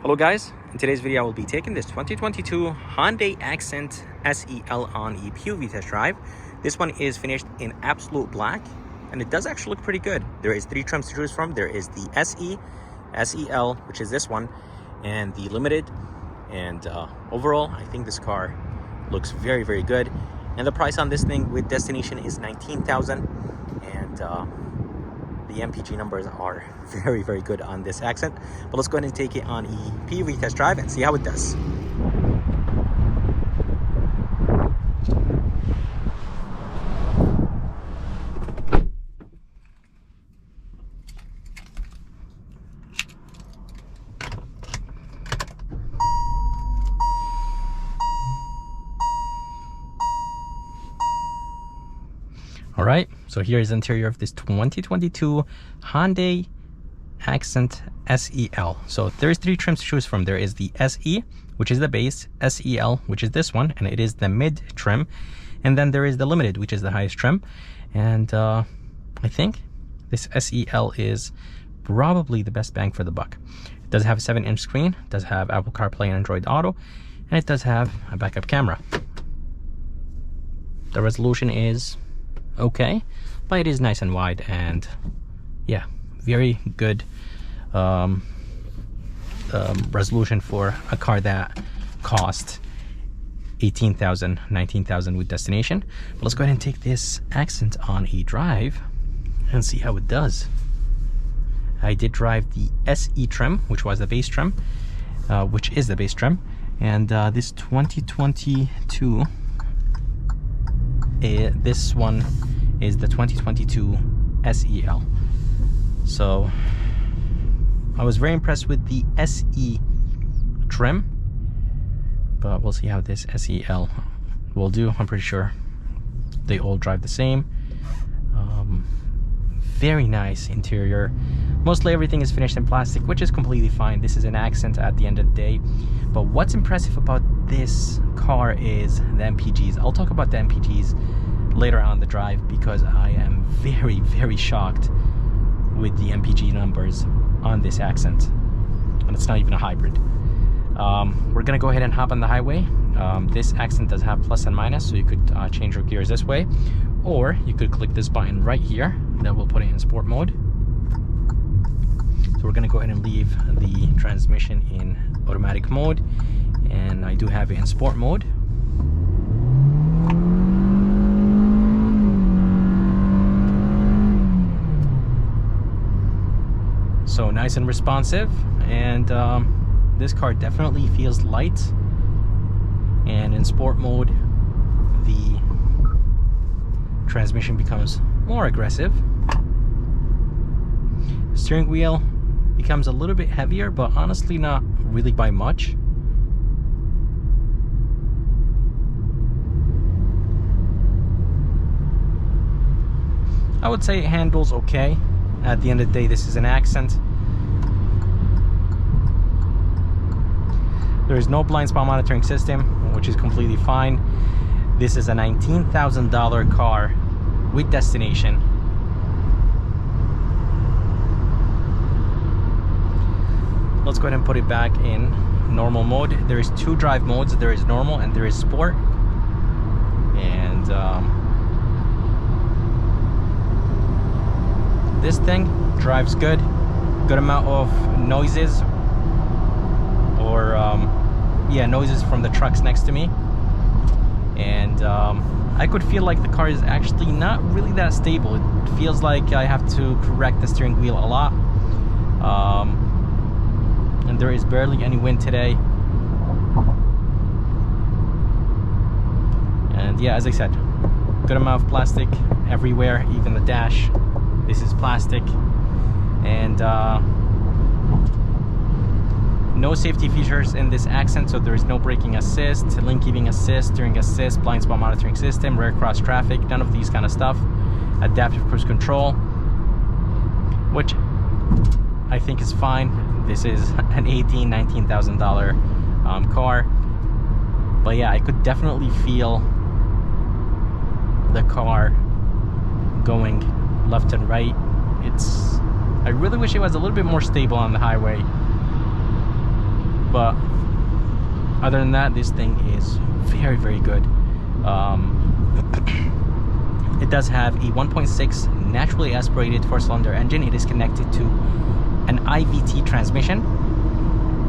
Hello guys, in today's video I will be taking this 2022 Hyundai Accent SEL on a POV test drive. This one is finished in absolute black and it does actually look pretty good. There is 3 trims to choose from. There is the SE, SEL, which is this one, and the Limited. And overall, I think this car looks very, very good. And the price on this thing with destination is $19,000, and the MPG numbers are very, very good on this Accent. But let's go ahead and take it on a POV test drive and see how it does. All right, so here is the interior of this 2022 Hyundai Accent SEL. So there's 3 trims to choose from. There is the SE, which is the base, SEL, which is this one, and it is the mid trim, and then there is the Limited, which is the highest trim. And I think this SEL is probably the best bang for the buck. It does have a 7-inch screen, it does have Apple CarPlay and Android Auto, and it does have a backup camera. The resolution is okay, but it is nice and wide, and yeah, very good resolution for a car that cost $18,000, $19,000 with destination. But let's go ahead and take this Accent on a drive and see how it does. I did drive the SE trim, which was the base trim, which is the base trim, and this 2022 this one is the 2022 SEL. So I was very impressed with the SE trim, but we'll see how this SEL will do. I'm pretty sure they all drive the same. Very nice interior. Mostly everything is finished in plastic, which is completely fine. This is an Accent at the end of the day. But what's impressive about this car is the MPGs. I'll talk about the MPGs later on the drive, because I am very, very shocked with the MPG numbers on this Accent. And it's not even a hybrid. We're gonna go ahead and hop on the highway. This Accent does have plus and minus, so you could change your gears this way, or you could click this button right here that will put it in sport mode. So we're gonna go ahead and leave the transmission in automatic mode, and I do have it in sport mode. So nice and responsive, and this car definitely feels light. And in sport mode, the transmission becomes more aggressive. Steering wheel becomes a little bit heavier, but honestly not really by much. I would say it handles okay. At the end of the day, this is an Accent. There is no blind spot monitoring system, which is completely fine. This is a $19,000 car with destination. Let's go ahead and put it back in normal mode. There is 2 drive modes. There is normal and there is sport. And this thing drives good amount of noises, or yeah, noises from the trucks next to me. And I could feel like the car is actually not really that stable. It feels like I have to correct the steering wheel a lot, and there is barely any wind today. And yeah, as I said, good amount of plastic everywhere, even the dash. This is plastic, and no safety features in this Accent, so there is no braking assist, lane keeping assist, steering assist, blind spot monitoring system, rear cross traffic, none of these kind of stuff. Adaptive cruise control, which I think is fine. This is an $18,000, $19,000 car, but yeah, I could definitely feel the car going left and right. I really wish it was a little bit more stable on the highway. but other than that, this thing is very, very good. It does have a 1.6 naturally aspirated 4-cylinder engine. It is connected to an IVT transmission.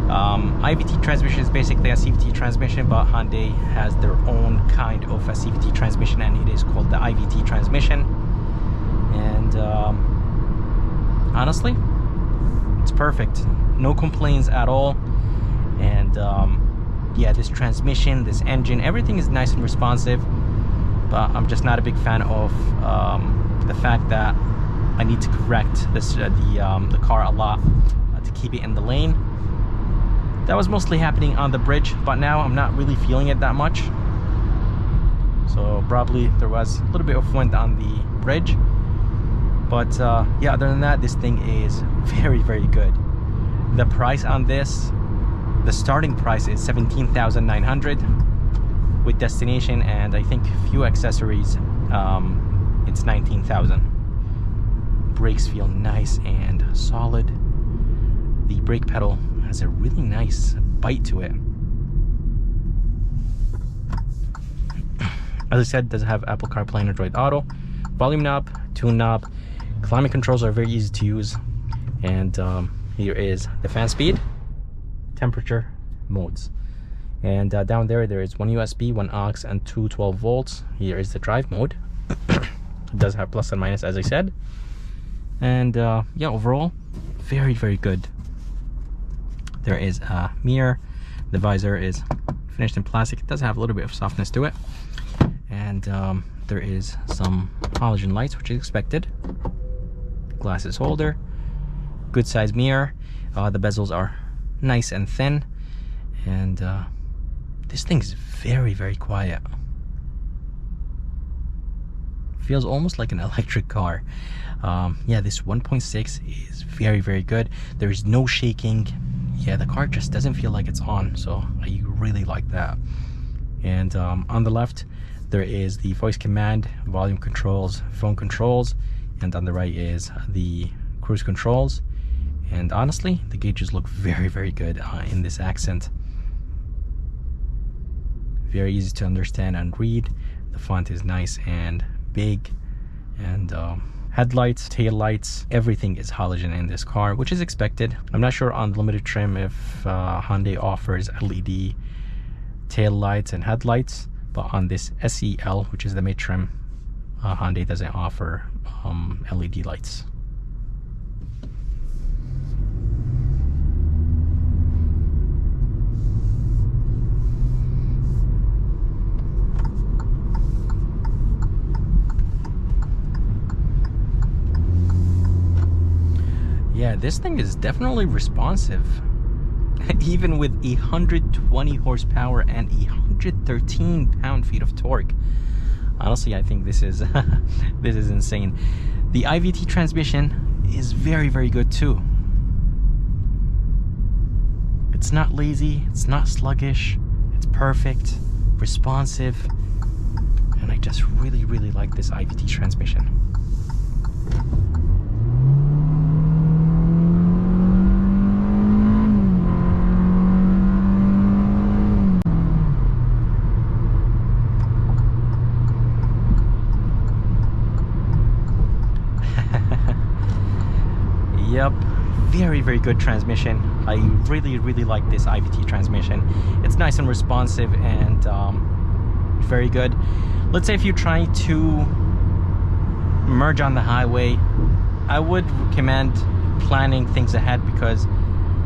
IVT transmission is basically a CVT transmission, but Hyundai has their own kind of a CVT transmission, and it is called the IVT transmission. And honestly, it's perfect. No complaints at all. And yeah, this transmission, this engine, everything is nice and responsive. But I'm just not a big fan of the fact that I need to correct this the car a lot to keep it in the lane. That was mostly happening on the bridge, but now I'm not really feeling it that much. So probably there was a little bit of wind on the bridge. But yeah, other than that, this thing is very, very good. The price on this, the starting price is $17,900 with destination, and I think a few accessories, it's $19,000. Brakes feel nice and solid. The brake pedal has a really nice bite to it. As I said, it does have Apple CarPlay and Android Auto, volume knob, tune knob. Climate controls are very easy to use, and here is the fan speed, temperature, modes. And down there is one USB, one aux, and two 12 volts. Here is the drive mode. It does have plus and minus, as I said. And yeah, overall, very, very good. There is a mirror. The visor is finished in plastic. It does have a little bit of softness to it. And there is some halogen lights, which is expected. Glasses holder. Good size mirror. The bezels are nice and thin. And this thing is very, very quiet. Feels almost like an electric car. Yeah, this 1.6 is very, very good. There is no shaking. Yeah, the car just doesn't feel like it's on, so I really like that. And on the left, there is the voice command, volume controls, phone controls, and on the right is the cruise controls. And honestly, the gauges look very, very good in this accent. Very easy to understand and read. The font is nice and big, and headlights, tail lights, everything is halogen in this car, which is expected. I'm not sure on the limited trim if Hyundai offers LED tail lights and headlights, but on this SEL, which is the mid trim, Hyundai doesn't offer LED lights. Yeah, this thing is definitely responsive. Even with 120 horsepower and 113 pound-feet of torque. Honestly, I think this is this is insane. The IVT transmission is very, very good too. It's not lazy, it's not sluggish, it's perfect, responsive, and I just really, really like this IVT transmission. Yep, very, very good transmission. I really, really like this IVT transmission. It's nice and responsive and very good. Let's say if you're trying to merge on the highway, I would recommend planning things ahead, because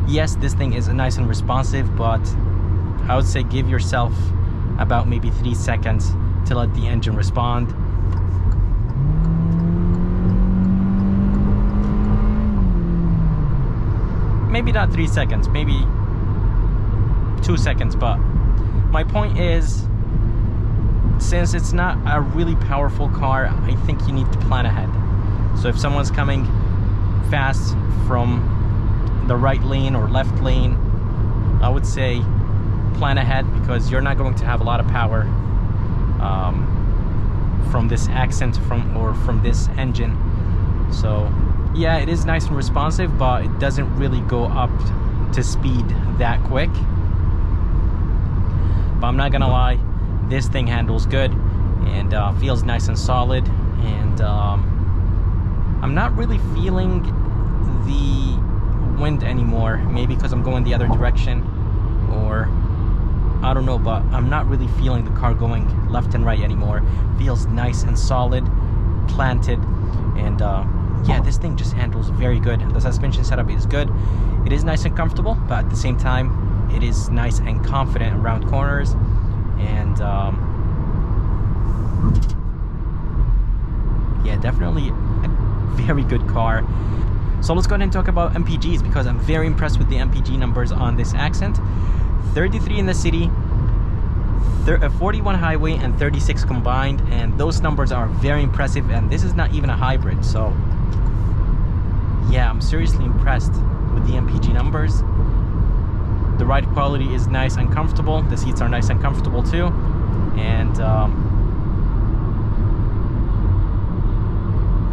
yes, this thing is nice and responsive, but I would say give yourself about maybe 3 seconds to let the engine respond. Maybe not 3 seconds, maybe 2 seconds, but my point is, since it's not a really powerful car, I think you need to plan ahead. So if someone's coming fast from the right lane or left lane, I would say plan ahead, because you're not going to have a lot of power from this accent from this engine. So yeah, it is nice and responsive, but it doesn't really go up to speed that quick. But I'm not gonna lie, this thing handles good and feels nice and solid. And I'm not really feeling the wind anymore. Maybe because I'm going the other direction, or I don't know, but I'm not really feeling the car going left and right anymore. Feels nice and solid, planted, and yeah, this thing just handles very good. The suspension setup is good. It is nice and comfortable, but at the same time, it is nice and confident around corners. And yeah, definitely a very good car. So let's go ahead and talk about MPGs, because I'm very impressed with the MPG numbers on this Accent. 33 in the city, 41 highway, and 36 combined, and those numbers are very impressive. And this is not even a hybrid, so yeah, I'm seriously impressed with the MPG numbers. The ride quality is nice and comfortable. The seats are nice and comfortable too, and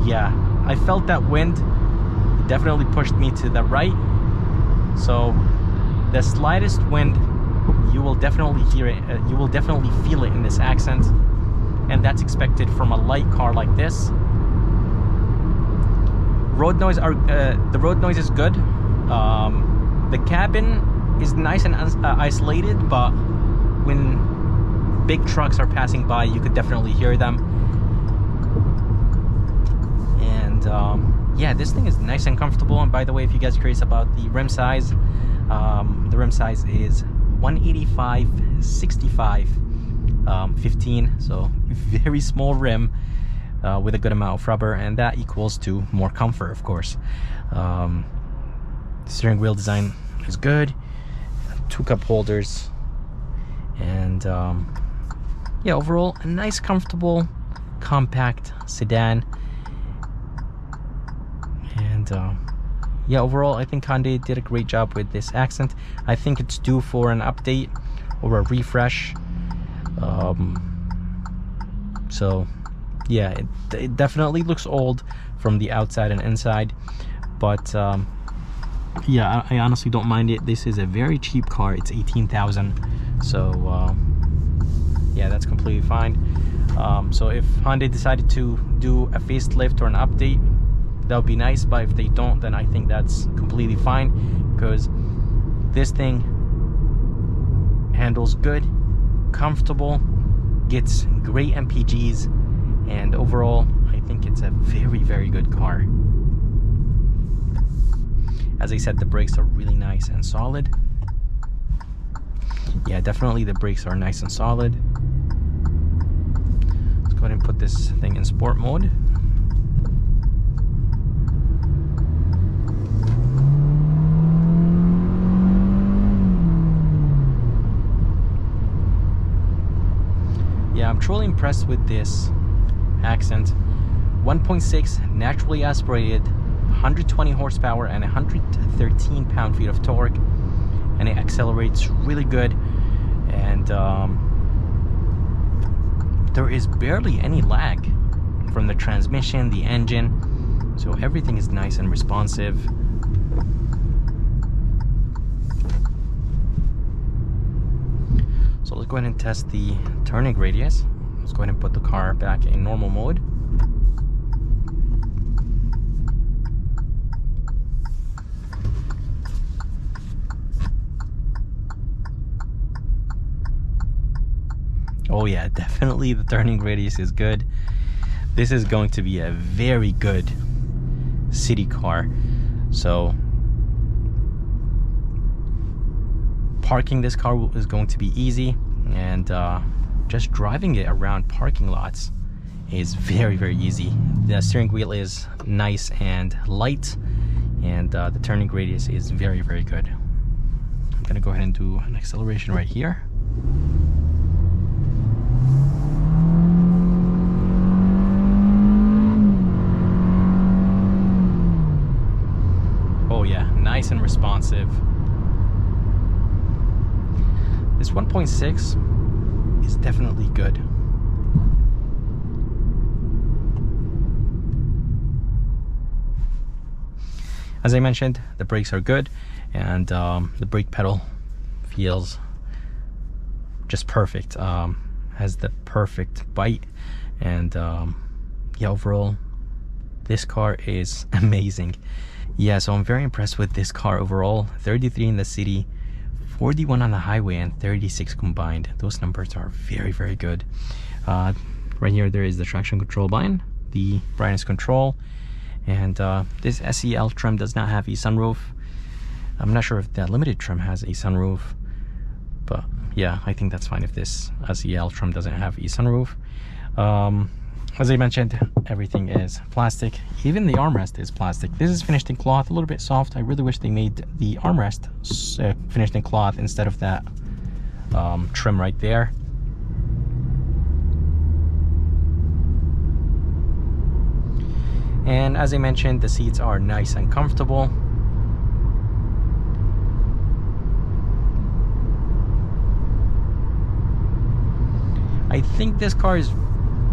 yeah, I felt that wind. It definitely pushed me to the right, so the slightest wind, you will definitely hear it. You will definitely feel it in this Accent, and that's expected from a light car like this. Road noise the road noise is good. The cabin is nice and isolated, but when big trucks are passing by, you could definitely hear them. And yeah, this thing is nice and comfortable. And by the way, if you guys are curious about the rim size, the rim size is 185/65 15, so very small rim with a good amount of rubber, and that equals to more comfort, of course. Steering wheel design is good, 2 cup holders, and yeah, overall a nice, comfortable, compact sedan. And yeah, overall I think Hyundai did a great job with this Accent. I think it's due for an update or a refresh. So yeah, it definitely looks old from the outside and inside, but yeah, I honestly don't mind it. This is a very cheap car. It's 18,000, so yeah, that's completely fine. So if Hyundai decided to do a facelift or an update, that would be nice, but if they don't, then I think that's completely fine, because this thing handles good, comfortable, gets great MPGs, and overall I think it's a very, very good car. As I said, the brakes are really nice and solid. Yeah, definitely the brakes are nice and solid. Let's go ahead and put this thing in sport mode. Yeah, I'm truly impressed with this Accent. 1.6 naturally aspirated, 120 horsepower and 113 pound-feet of torque, and it accelerates really good. And there is barely any lag from the transmission, the engine, so everything is nice and responsive. So let's go ahead and test the turning radius. Let's go ahead and put the car back in normal mode. Oh yeah, definitely the turning radius is good. This is going to be a very good city car. So parking this car is going to be easy, and just driving it around parking lots is very, very easy. The steering wheel is nice and light, and the turning radius is very, very good. I'm gonna go ahead and do an acceleration right here. Oh yeah, nice and responsive. This 1.6 is definitely good. As I mentioned, the brakes are good, and the brake pedal feels just perfect. Has the perfect bite, and yeah, overall this car is amazing. Yeah, so I'm very impressed with this car overall. 33 in the city, 41 on the highway, and 36 combined. Those numbers are very, very good. Right here there is the traction control button, the brightness control, and this SEL trim does not have a sunroof. I'm not sure if the limited trim has a sunroof, but yeah, I think that's fine if this SEL trim doesn't have a sunroof. As I mentioned, everything is plastic. Even the armrest is plastic. This is finished in cloth, a little bit soft. I really wish they made the armrest finished in cloth instead of that trim right there. And as I mentioned, the seats are nice and comfortable. I think this car is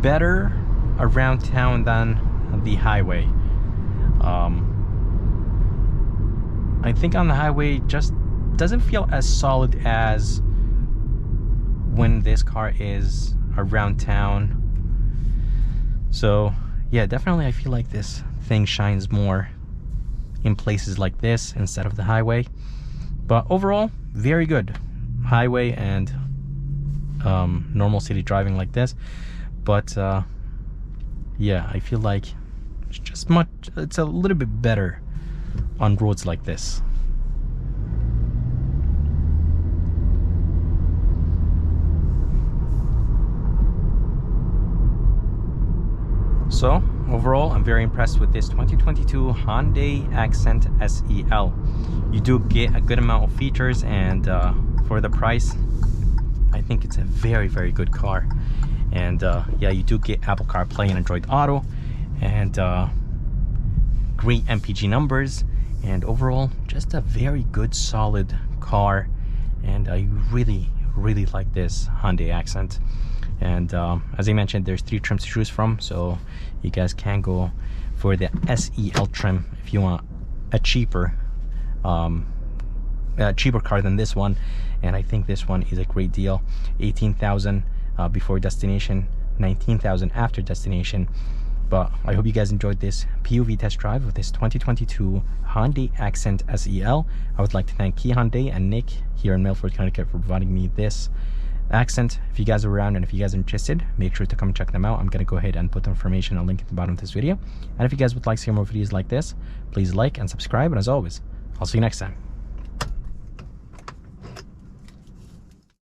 better around town than the highway. I think on the highway just doesn't feel as solid as when this car is around town. So yeah, definitely I feel like this thing shines more in places like this instead of the highway. But overall, very good highway and normal city driving like this. But yeah, I feel like it's a little bit better on roads like this. So overall, I'm very impressed with this 2022 Hyundai Accent SEL. You do get a good amount of features, and for the price, I think it's a very, very good car. And yeah, you do get Apple CarPlay and Android Auto, and great MPG numbers, and overall just a very good solid car. And I really, really like this Hyundai Accent. And as I mentioned, there's 3 trims to choose from, so you guys can go for the SEL trim if you want a cheaper car than this one. And I think this one is a great deal. 18,000 before destination, 19,000 after destination. But I hope you guys enjoyed this POV test drive of this 2022 Hyundai Accent SEL. I would like to thank Key Hyundai and Nick here in Milford, Connecticut for providing me this Accent. If you guys are around and if you guys are interested, make sure to come check them out. I'm going to go ahead and put the information, a link at the bottom of this video. And if you guys would like to see more videos like this, please like and subscribe. And as always, I'll see you next time.